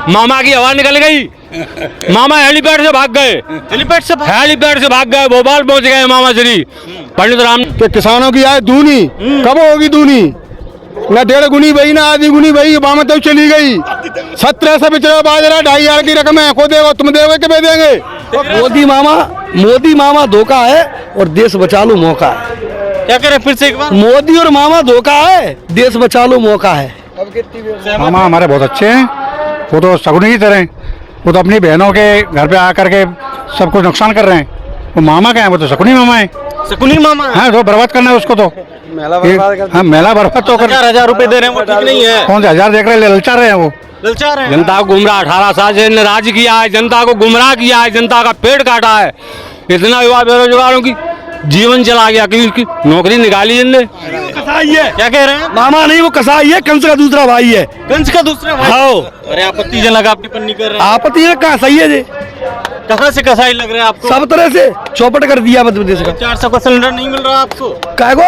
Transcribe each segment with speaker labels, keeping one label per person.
Speaker 1: मामा की हवा निकल गई। मामा हेलीपैड से भाग गए, हेलीपैड से भाग गए, भोपाल पहुंच गए मामा श्री पंडित राम।
Speaker 2: कि किसानों की आय दूनी कब होगी दूनी? न 1.5 गुनी भई ना आधी गुनी भई, मामा तो चली गई। 17 से बिचड़ा बाजरा 2,500 की रकम है, को देगा तुम देगे कि मैं देंगे?
Speaker 3: मोदी मामा धोखा है और देश बचा लो मौका है।
Speaker 1: क्या कह रहे फिर से एक बार?
Speaker 3: मोदी और मामा धोखा है, देश बचा लो मौका है।
Speaker 2: मामा हमारे बहुत अच्छे हैं, वो तो सगुनी की तरह, वो तो अपनी बहनों के घर पे आकर के सब कुछ नुकसान कर रहे हैं। वो मामा क्या है, वो तो शकुनी मामा है।
Speaker 1: शकुनी मामा
Speaker 2: हाँ, तो बर्बाद करना है उसको तो। हाँ, मेला बर्बाद तो कर।
Speaker 1: 1000 रुपए दे रहे हैं, वो ठीक नहीं है।
Speaker 2: कौन से 1000 देख रहे हैं? ललचा रहे हैं वो,
Speaker 1: ललचा रहे हैं। जनता को गुमराह 18 साल से इन्होंने राज किया है, जनता को गुमराह किया है, जनता का पेट काटा है। इतना युवा बेरोजगारों की जीवन चला गया कि उसकी नौकरी निकाली इनने।
Speaker 3: कसाई है।
Speaker 1: क्या कह रहे हैं?
Speaker 3: मामा नहीं, वो कसाई है, कंस का दूसरा भाई है।
Speaker 1: कंस का दूसरा भाई?
Speaker 3: हाँ।
Speaker 1: अरे आपत्तिजनक आप टिप्पणी कर रहे हैं।
Speaker 3: आपत्ति है, कहाँ सही है जी?
Speaker 1: कहाँ से कसाई लग रहा है आपको?
Speaker 3: सब तरह से चौपट कर दिया मध्य प्रदेश का।
Speaker 1: 400 का सिलेंडर नहीं मिल रहा आपको?
Speaker 3: काय को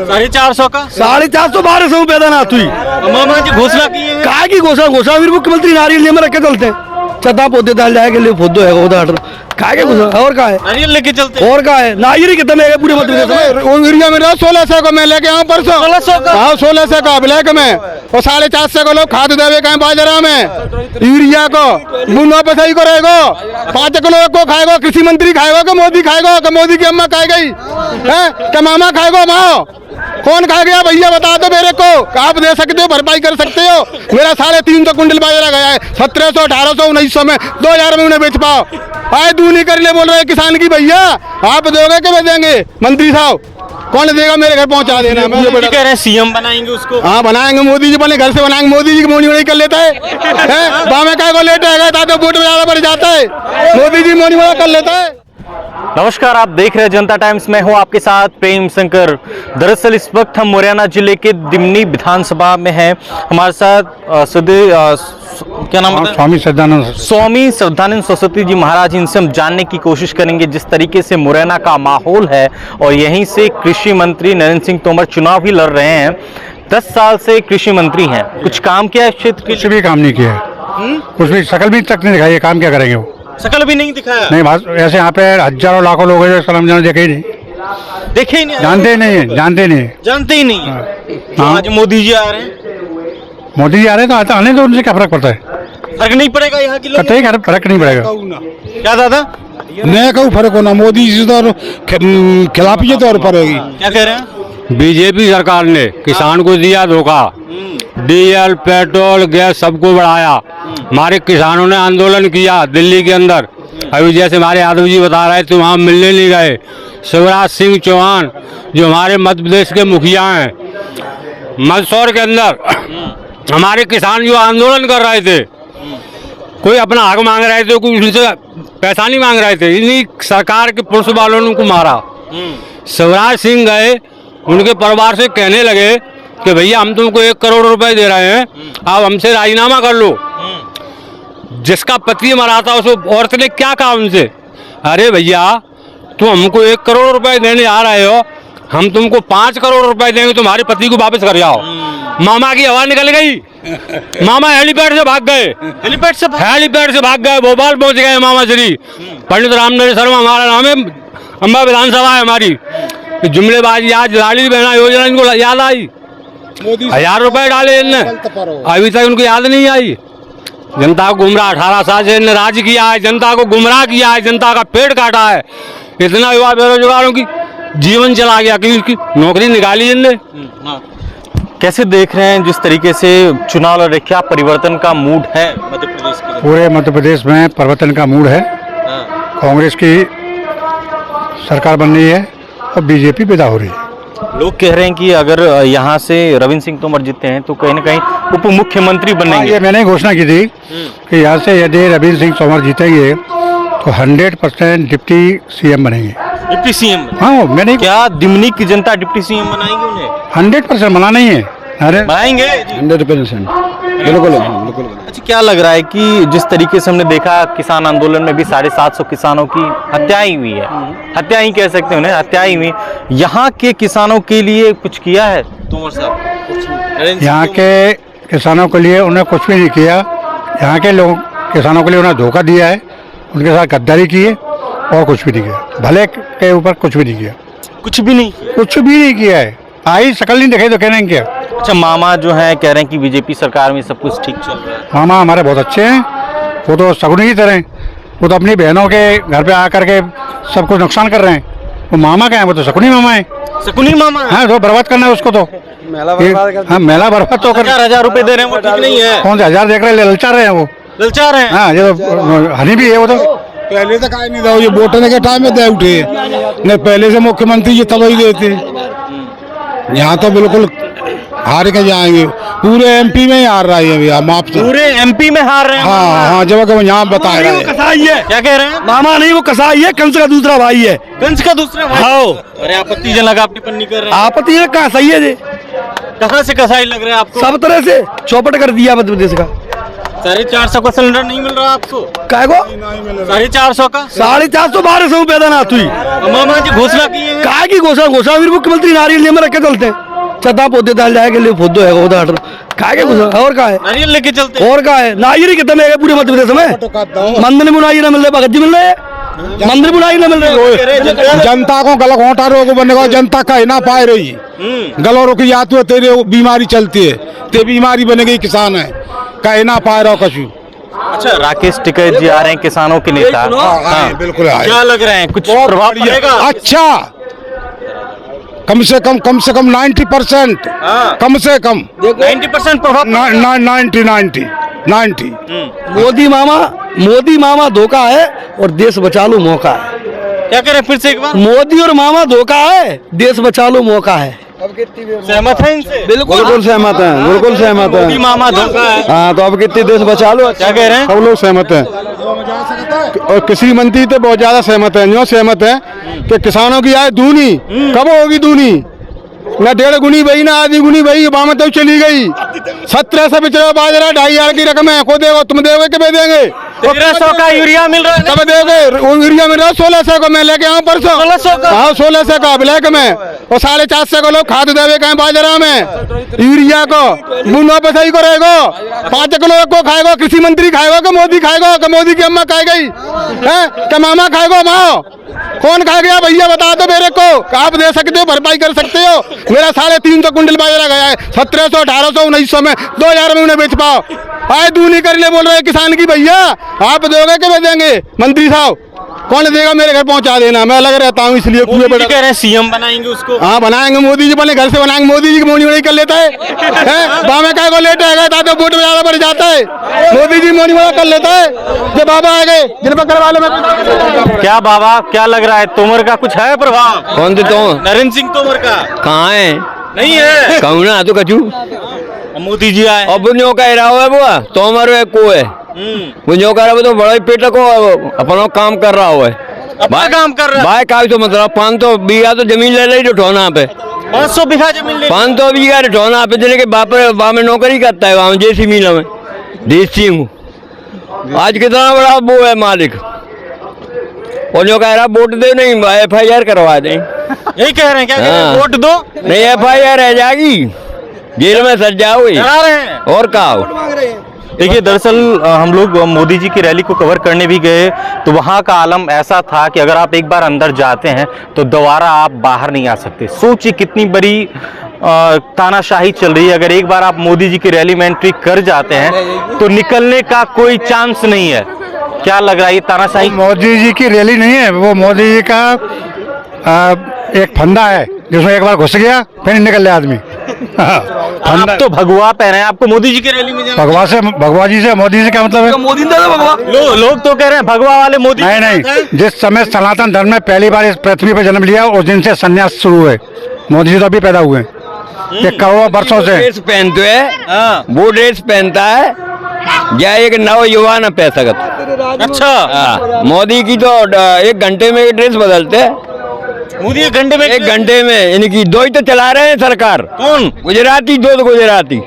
Speaker 1: 450 का?
Speaker 3: 450 1200 पैदा ना हुई।
Speaker 1: मामा जी घोषणा की है।
Speaker 3: काय की घोषणा फिर मुख्यमंत्री नारियल लेकर रख के चलते हैं। छता पौधे डाल जाएगा ले फोदो है उधर काय के घोषणा और का है?
Speaker 1: नारियल लेके चलते हैं।
Speaker 3: और का है? नारियल कितने है पूरे मध्य प्रदेश में?
Speaker 2: वो यूरिया में 1600 को मैं लेके आऊँ परसों।
Speaker 1: 1600 का?
Speaker 2: हाँ, 1600 का ब्लैक में, और 450 को लोग खाद देवे कहीं बाजरा में। यूरिया को मुन्ना पे सही करेगा, 5 किलो को खाएगा कृषि मंत्री खाएगा कि मोदी खाएगा? कि मोदी की अम्मा खाए गई है कि मामा खाएगा? माँ कौन खा गया भैया बता दो मेरे को। आप दे सकते हो, भरपाई कर सकते हो? मेरा 350 कुंटल बाजरा गया है, 1700 1800 1900 में, 2000 में उन्हें बेच पाओ। आए दूनी कर ले बोल रहे किसान की भैया, आप दोगे कि मैं देंगे? मंत्री साहब कौन देगा? मेरे घर पहुंचा देना।
Speaker 1: मोदी जी कह रहे हैं सीएम बनाएंगे उसको।
Speaker 2: हाँ बनाएंगे, मोदी जी अपने घर से बनाएंगे। मोदी जी की मोनी वोनी कर लेता है बामे का को लेट आएगा तो वोट में ज्यादा बढ़ जाता है। मोदी जी मोनी वोनी कर लेता है।
Speaker 1: नमस्कार, आप देख रहे हैं जनता टाइम्स में हूं आपके साथ प्रेम शंकर। दरअसल इस वक्त हम मुरैना जिले के दिमनी विधानसभा में हैं। हमारे साथ क्या नाम है? स्वामी श्रद्धानंद सरस्वती जी महाराज। इनसे हम जानने की कोशिश करेंगे जिस तरीके से मुरैना का माहौल है, और यहीं से कृषि मंत्री नरेंद्र सिंह तोमर चुनाव भी लड़ रहे हैं। 10 साल से कृषि मंत्री हैं, कुछ काम किया है क्षेत्र के?
Speaker 2: कुछ भी काम नहीं किया है, कुछ भी शकल भी तक नहीं दिखाई है। काम क्या करेंगे वो?
Speaker 1: शकल भी नहीं दिखाया?
Speaker 2: नहीं, ऐसे यहाँ पे हजारों लाखों लोग हैं जो सलाम जाने देखे ही नहीं,
Speaker 1: देखे ही नहीं,
Speaker 2: जानते ही नहीं है।
Speaker 1: हाँ। आज मोदी जी आ रहे हैं,
Speaker 2: मोदी जी आ रहे हैं तो आने तो उनसे क्या फर्क पड़ता है?
Speaker 1: फर्क नहीं पड़ेगा यहाँ की लोग?
Speaker 2: कतई फर्क नहीं पड़ेगा।
Speaker 1: क्या दादा?
Speaker 2: मैं कहूँ फर्क होना, मोदी जी तो खिलाफी तौर पर होगी।
Speaker 1: क्या कह रहे हैं?
Speaker 4: बीजेपी सरकार ने किसान को दिया धोखा, डीजल पेट्रोल गैस सबको बढ़ाया। हमारे किसानों ने आंदोलन किया दिल्ली के अंदर। अभी जैसे हमारे यादव जी बता रहे थे वहाँ मिलने नहीं गए। शिवराज सिंह चौहान जो हमारे मध्य प्रदेश के मुखिया हैं, मंदसौर के अंदर हमारे किसान जो आंदोलन कर रहे थे, कोई अपना हक मांग रहे थे, कोई उनसे पैसा नहीं मांग रहे थे, इन्हीं सरकार के पुलिस वालों ने उनको मारा। शिवराज सिंह गए, उनके परिवार से कहने लगे कि भैया हम तुमको 1 करोड़ रुपए दे रहे हैं, आप हमसे राजीनामा कर लो। जिसका पति मरा था उस औरत ने क्या कहा उनसे? अरे भैया तुम हमको 1 करोड़ रुपए देने आ रहे हो, हम तुमको 5 करोड़ रुपए देंगे, तुम्हारे पति को वापस कर जाओ। मामा की हवा निकल गई। मामा हेलीपैड से भाग गए, हेलीपैड से भाग गए, भोपाल पहुंच गए मामा श्री पंडित राम शर्मा। हमारा नाम है, अम्बा विधानसभा है हमारी। जुमलेबाजी आज लाडली बहना योजना इनको याद आई, 1000 रुपए डाले इनने, अभी तक उनको याद नहीं आई। जनता को गुमराह 18 साल से इन्होंने राज किया है, जनता को गुमराह किया है, जनता का पेट काटा है। इतना युवा बेरोजगारों की जीवन चला गया कि उसकी नौकरी निकाली इनने।
Speaker 1: कैसे देख रहे हैं जिस तरीके से चुनाव लड़ रहे, क्या परिवर्तन का मूड है मध्य प्रदेश के?
Speaker 2: पूरे मध्य प्रदेश में परिवर्तन का मूड है। कांग्रेस की सरकार बन रही है और बीजेपी पैदा हो रही है।
Speaker 1: लोग कह रहे हैं कि अगर यहाँ से रविंद्र सिंह तोमर जीतते हैं तो कहीं ना कहीं उप मुख्यमंत्री बनेंगे।
Speaker 2: ये मैंने घोषणा की थी कि यहाँ से यदि रविंद्र सिंह तोमर जीतेंगे तो 100% डिप्टी सीएम बनेंगे।
Speaker 1: Deputy CM?
Speaker 2: हाँ, मैंने। क्या
Speaker 1: दिमनी की जनता डिप्टी सीएम बनाएंगे उन्हें?
Speaker 2: 100% मना नहीं है। अरे
Speaker 1: बनाएंगे
Speaker 2: 100%, बिल्कुल।
Speaker 1: अच्छा, क्या लग रहा है कि जिस तरीके से हमने देखा किसान आंदोलन में भी 750 किसानों की हत्याएं हुई है, हत्या ही कह सकते हैं उन्हें, हत्याएं हुई, यहाँ के किसानों के लिए कुछ किया है तोमर साहब?
Speaker 2: यहाँ के किसानों के लिए उन्हें कुछ भी नहीं किया।
Speaker 5: यहाँ के लोग किसानों के लिए उन्होंने धोखा दिया है, उनके साथ गद्दारी की है और कुछ भी नहीं किया। भले के ऊपर कुछ भी नहीं किया,
Speaker 1: कुछ भी नहीं।
Speaker 5: कुछ भी नहीं किया है। आई शकल नहीं दिखाई तो कहना क्या।
Speaker 1: अच्छा, मामा जो है कह रहे हैं कि बीजेपी सरकार में सब कुछ ठीक चल रहा है।
Speaker 5: मामा हमारे बहुत अच्छे हैं, वो तो शगुनी की तरह हैं। वो तो अपनी बहनों के घर पे आकर के सब कुछ नुकसान कर रहे हैं। वो मामा क्या है, वो तो शकुनी मामा है।
Speaker 1: शकुनी मामा है?
Speaker 5: हाँ, तो बर्बाद करना है उसको तो। हाँ, मेला बर्बाद तो कर।
Speaker 1: 1000 रुपए दे रहे हैं, वो ठीक नहीं है।
Speaker 5: कौन से 1000 देख रहे हैं, ललचा रहे हैं वो,
Speaker 1: ललचा रहे हैं।
Speaker 5: हाँ, ये तो हनी भी है वो तो।
Speaker 2: पहले तो काय नहीं था, ये वोटने के टाइम में दे उठे नहीं, पहले से मुख्यमंत्री ये तब ही देते। यहाँ तो बिल्कुल हार के जाएंगे, पूरे एमपी में ही हार रहा है भैया, माफ से
Speaker 1: पूरे एमपी में हार रहे हैं।
Speaker 2: हाँ हाँ, जब यहाँ बता रहे हैं।
Speaker 3: कसाई है,
Speaker 1: क्या कह रहे हैं?
Speaker 3: मामा नहीं, वो कसाई है, कंस का दूसरा भाई है।
Speaker 1: कंस का दूसरा भाई?
Speaker 3: हाँ।
Speaker 1: अरे आपत्तिजनक आप टिप्पणी कर रहे हैं।
Speaker 3: आपत्ति है, कहाँ सही है जी,
Speaker 1: कहाँ से कसाई लग रहा है आपको?
Speaker 3: सब तरह से चौपट कर दिया मध्य प्रदेश का।
Speaker 1: 450 का सिलेंडर नहीं मिल रहा आपको?
Speaker 3: काय को
Speaker 1: 450 का?
Speaker 3: 450 1200 पैदा ना हुई।
Speaker 1: मामा जी घोषणा की है।
Speaker 3: काय की घोषणा फिर मुख्यमंत्री नारियल लेकर रख के चलते हैं, छता पौधे डाल जाएगा लिए फोटो है उधर काय के घोषणा और का है,
Speaker 1: नारियल लेके चलते हैं।
Speaker 3: और का है, नारियल कितने में पूरे मध्य प्रदेश में। मंदिर में नारियल मिल रहे, भगत जी मिल रहे, मंदिर में नारियल मिल रहे।
Speaker 2: जनता को गला घोटा रोग बनने का, जनता कह ना पाए रही, गलो रुकी जाती है, तेरे बीमारी चलती है, ते बीमारी बनेगी, किसान है कह ना पाए रहो कछु।
Speaker 1: अच्छा, राकेश टिकैत जी आ रहे हैं, किसानों के नेता।
Speaker 2: हाँ, बिल्कुल आए।
Speaker 1: क्या लग रहे हैं, कुछ प्रभाव पड़ेगा?
Speaker 2: अच्छा, कम से कम 90%, कम से कम
Speaker 1: 90% प्रभाव।
Speaker 2: 90।
Speaker 3: मोदी मामा धोखा है और देश बचा लो मौका है।
Speaker 1: क्या कह रहे हैं फिर से एक बार?
Speaker 3: मोदी और मामा धोखा है, देश बचा लो मौका है।
Speaker 1: सहमत है इनसे?
Speaker 3: बिल्कुल सहमत है, बिल्कुल सहमत
Speaker 1: मोदी
Speaker 3: है।
Speaker 1: मामा धोखा है।
Speaker 3: हाँ, तो अब कितनी देश बचा लो।
Speaker 1: क्या कह रहे हैं?
Speaker 2: सब लोग सहमत हैं और कृषि मंत्री तो बहुत ज्यादा सहमत है। जो सहमत है कि किसानों की आय दूनी कब होगी, दूनी न 1.5 गुनी भई ना आधी गुनी भई, बाम तो चली गई। 17 से बिचरा बाजरा 2500 की रकम है, को देगा, तुम देगे कि मैं देंगे?
Speaker 1: 1300 का यूरिया मिल रहा है।
Speaker 2: कब देगे? वो यूरिया मिल रहा है 1600 को, मैं लेके आऊँ परसों।
Speaker 1: 1600 का?
Speaker 2: हाँ, 1600 का ब्लैक में, और 450 को लोग खाद देवे कहीं बाजरा में। यूरिया को मुन्ना पे सही करेगा, 5 किलो को खाएगा, कृषि मंत्री खाएगा कि मोदी खाएगा? कि मोदी की अम्मा खाए गई है कि मामा खाएगा? माओ कौन खा गया भैया, बता दो मेरे को। आप दे सकते हो, भरपाई कर सकते हो? मेरा 350 कुंटल बाजरा गया है, 1700, 1800, 1900 में, 2000 में उन्हें बेच पाओ। आए दूनी कर ले बोल रहे किसान की भैया, आप दोगे कि मैं देंगे? मंत्री साहब कौन देगा? मेरे घर पहुंचा देना, मैं अलग रहता हूँ इसलिए।
Speaker 1: मोदी जी कह रहे हैं सीएम बनाएंगे उसको।
Speaker 2: हाँ, बनाएंगे, मोदी जी बने घर से बनाएंगे। मोदी जी की मोनी मोनी कर लेता है, बाबा का को लेट आएगा तो वोट में ज्यादा बढ़ जाता है। मोदी जी मोनी मोनी कर लेता है, जब बाबा आ गए जिन पर करवा लो।
Speaker 1: क्या बाबा, क्या लग रहा है, तोमर का कुछ है प्रभाव?
Speaker 3: कौन थे तो?
Speaker 1: नरेंद्र सिंह तोमर का
Speaker 3: कहाँ है?
Speaker 1: नहीं है।
Speaker 3: कहूँ ना तो कचू
Speaker 1: मोदी जी आए।
Speaker 3: अब जो कह रहा है वो तोमर है को है, वो जो कह रहा है तो बड़ा ही पेट को अपना काम कर रहा है।
Speaker 1: अपना काम कर रहा है
Speaker 3: भाई का तो मतलब 500 बीघा तो जमीन ले रही ठोना पे,
Speaker 1: 500 बीघा जमीन ले।
Speaker 3: 500 बीघा ठोना पे, जिले के बाप में नौकरी करता है वहाँ जैसी मीला में, देसी हूँ। आज कितना बड़ा वो है मालिक, और जो कह रहा वोट दे नहीं, FIR करवा दें।
Speaker 1: यही कह रहे हैं क्या?
Speaker 3: हाँ।
Speaker 1: वोट दो
Speaker 3: नहीं, FIR रह जाएगी, जेल में सज जाओगे।
Speaker 1: डरा रहे हैं।
Speaker 3: और का
Speaker 1: देखिए, दरअसल हम लोग मोदी जी की रैली को कवर करने भी गए तो वहाँ का आलम ऐसा था कि अगर आप एक बार अंदर जाते हैं तो दोबारा आप बाहर नहीं आ सकते। सोचिए कितनी बड़ी तानाशाही चल रही है। अगर एक बार आप मोदी जी की रैली में एंट्री कर जाते हैं तो निकलने का कोई चांस नहीं है। क्या लग रहा है, ये तानाशाही?
Speaker 5: मोदी जी की रैली नहीं है, वो मोदी जी का एक फंदा है जिसमें एक बार घुस गया फिर नहीं निकल आदमी।
Speaker 1: आप तो भगवा पहने हैं, आपको मोदी जी की रैली में जाना?
Speaker 5: भगवा जी से मोदी जी का मतलब है?
Speaker 3: मोदी भगवा
Speaker 1: लोग तो कह रहे हैं भगवा वाले मोदी।
Speaker 5: नहीं, जिस समय सनातन धर्म ने पहली बार इस पृथ्वी पर जन्म लिया उस दिन से संन्यास शुरू हुए। मोदी जी तो अभी पैदा हुए, ये करोड़ों वर्षों से
Speaker 3: ड्रेस पहनते है, वो ड्रेस पहनता है या एक नौयुवा न पहन सकता।
Speaker 1: अच्छा,
Speaker 3: मोदी की तो 1 घंटे में ड्रेस बदलते हैं।
Speaker 1: मोदी 1 घंटे में
Speaker 3: इनकी 2 ही तो चला रहे हैं सरकार।
Speaker 1: कौन?
Speaker 3: गुजराती, 2 गुजराती।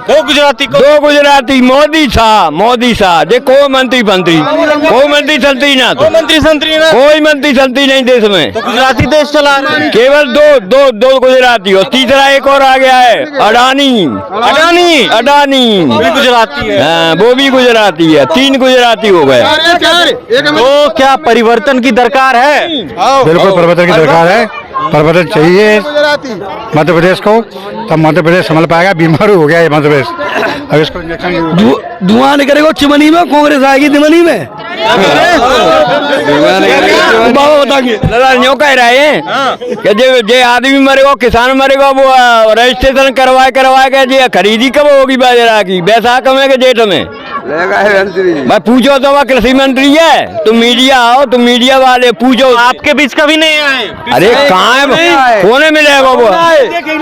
Speaker 1: दो गुजराती को
Speaker 3: 2 गुजराती मोदी शाह देखो मंत्री कोई मंत्री संतरी ना तो
Speaker 1: मंत्री संतरी ना
Speaker 3: कोई मंत्री संतरी नहीं देश में,
Speaker 1: तो गुजराती देश चला रहे हैं।
Speaker 3: केवल दो गुजराती और तीसरा एक और आ गया है अडानी
Speaker 1: वो भी गुजराती है।
Speaker 3: हाँ, वो भी गुजराती है, 3 गुजराती हो गए।
Speaker 1: तो क्या परिवर्तन की दरकार है?
Speaker 5: बिल्कुल परिवर्तन की दरकार है, परिवर्तन चाहिए मध्य प्रदेश को, तब मध्य प्रदेश संभल पाएगा। बीमार हो गया है मध्य प्रदेश, अब इसको इंजेक्शन
Speaker 6: धुआं निकलेगा चिमनी में, कांग्रेस आएगी दिमनी में। बाबा बताएंगे
Speaker 3: न्यो कह रहे हैं कि जे आदमी मरेगा, किसान मरेगा, वो रजिस्ट्रेशन करवाए के जे खरीदी कब होगी बाजरा की? बैसाख में के जेठ में? भाई पूछो तो वह कृषि मंत्री है, तुम मीडिया आओ, तुम मीडिया वाले पूछो।
Speaker 1: आपके बीच कभी नहीं आए?
Speaker 3: अरे कहाँ है, होने मिलेगा वो?
Speaker 6: देखी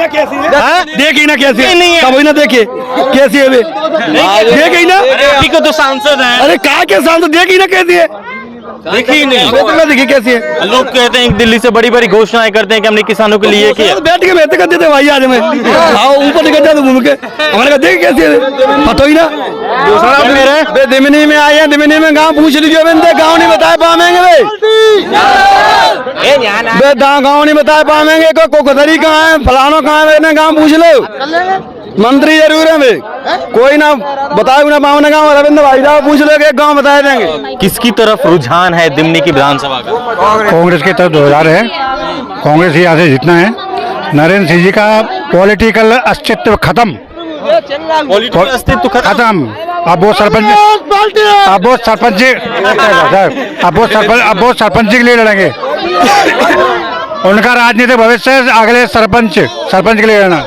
Speaker 6: ना कैसी है,
Speaker 1: नहीं है।
Speaker 6: कभी ना देखे कैसी है, देखी ना।
Speaker 1: आप को तो सांसद है।
Speaker 6: अरे क्या के सांसद देखी ना कैसी है,
Speaker 1: देखी नहीं,
Speaker 6: देखी कैसी है।
Speaker 1: लोग कहते हैं दिल्ली से बड़ी बड़ी घोषणाएं करते हैं कि हमने किसानों के लिए किया।
Speaker 6: बैठ के बैठते करते थे भाई, आज में आओ ऊपर निकल जाते घूम के, हमारे का देख कैसी है, पता ही ना।
Speaker 1: मेरे
Speaker 6: दिमनी में आए हैं, दिमनी में गाँव पूछ लीजिए, गाँव नहीं बता पाएंगे भाई, गाँव नहीं बता पाएंगे। कोकसरी कहाँ है, फलानो कहाँ है, गाँव पूछ लो। मंत्री जरूर है भाई, कोई ना बताए ना पावन गाँव, रविंद्र भाई साहब पूछ लो, एक गाँव बता देंगे।
Speaker 1: किसकी तरफ रुझान है दिमनी की विधानसभा का?
Speaker 5: कांग्रेस की तरफ 2000 है, कांग्रेस ही यहाँ से जीतना है। नरेंद्र सिंह जी का पॉलिटिकल अस्तित्व खत्म,
Speaker 1: अस्तित्व
Speaker 5: खत्म। अब वो सरपंच के लिए लड़ेंगे। उनका राजनीतिक भविष्य अगले सरपंच के लिए लड़ना।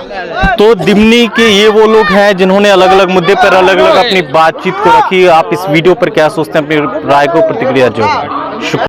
Speaker 1: तो दिमनी के ये वो लोग हैं जिन्होंने अलग अलग मुद्दे पर अलग अलग अपनी बातचीत को रखी। आप इस वीडियो पर क्या सोचते हैं? अपनी राय को प्रतिक्रिया जो शुक्रिया।